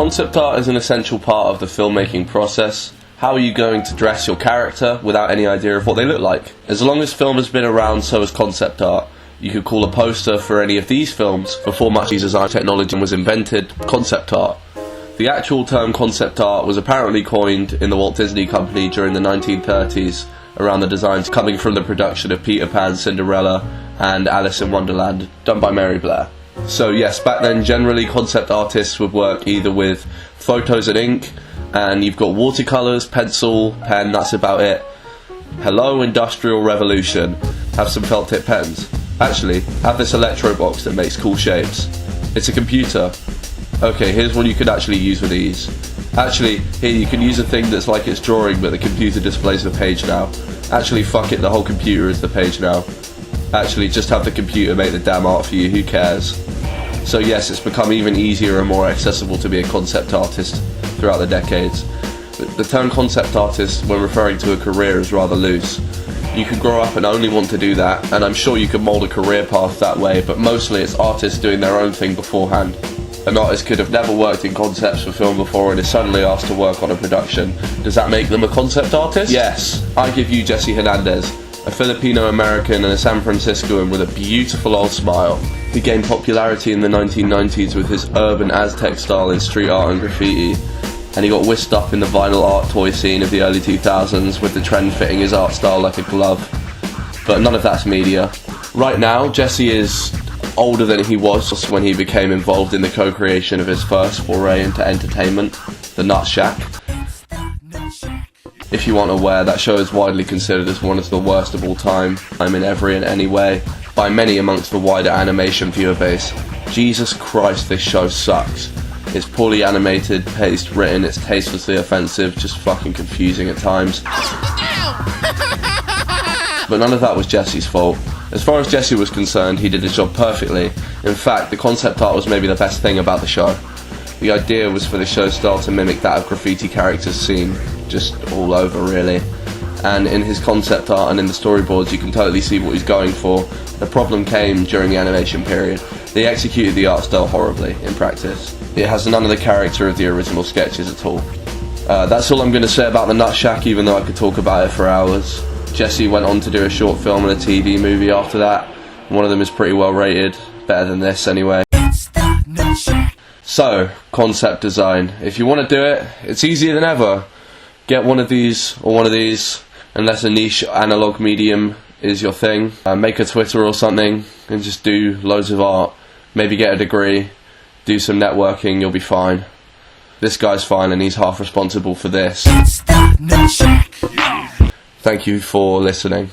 Concept art is an essential part of the filmmaking process. How are you going to dress your character without any idea of what they look like? As long as film has been around, so has concept art. You could call a poster for any of these films, before much design technology was invented, concept art. The actual term concept art was apparently coined in the Walt Disney Company during the 1930s, around the designs coming from the production of Peter Pan, Cinderella and Alice in Wonderland, done by Mary Blair. So yes, back then generally concept artists would work either with photos and ink, and you've got watercolours, pencil, pen, that's about it. Hello Industrial Revolution, have some felt tip pens. Actually, have this electro box that makes cool shapes. It's a computer. Okay, here's one you could actually use with ease. Actually, here you can use a thing that's like it's drawing but the computer displays the page now. Actually, fuck it, the whole computer is the page now. Actually, just have the computer make the damn art for you, who cares? So yes, it's become even easier and more accessible to be a concept artist throughout the decades. The term concept artist, when referring to a career, is rather loose. You could grow up and only want to do that, and I'm sure you could mould a career path that way, but mostly it's artists doing their own thing beforehand. An artist could have never worked in concepts for film before and is suddenly asked to work on a production. Does that make them a concept artist? Yes. I give you Jesse Hernandez, a Filipino-American and a San Franciscoan with a beautiful old smile. He gained popularity in the 1990s with his urban Aztec style in street art and graffiti, and he got whisked up in the vinyl art toy scene of the early 2000s with the trend fitting his art style like a glove. But none of that's media. Right now, Jesse is older than he was when he became involved in the co-creation of his first foray into entertainment, The Nut Shack. If you aren't aware, that show is widely considered as one of the worst of all time in every and any way, by many amongst the wider animation viewer base. Jesus Christ, this show sucks. It's poorly animated, paced, written, it's tastelessly offensive, just fucking confusing at times. But none of that was Jesse's fault. As far as Jesse was concerned, he did his job perfectly. In fact, the concept art was maybe the best thing about the show. The idea was for the show style to mimic that of graffiti characters seen just all over, really. And in his concept art and in the storyboards, you can totally see what he's going for. The problem came during the animation period. They executed the art style horribly in practice. It has none of the character of the original sketches at all. That's all I'm going to say about The Nut Shack, even though I could talk about it for hours. Jesse went on to do a short film and a TV movie after that. One of them is pretty well rated, better than this anyway. So, concept design. If you want to do it, it's easier than ever. Get one of these or one of these, unless a niche analog medium is your thing. Make a Twitter or something and just do loads of art. Maybe get a degree, do some networking, you'll be fine. This guy's fine and he's half responsible for this. Thank you for listening.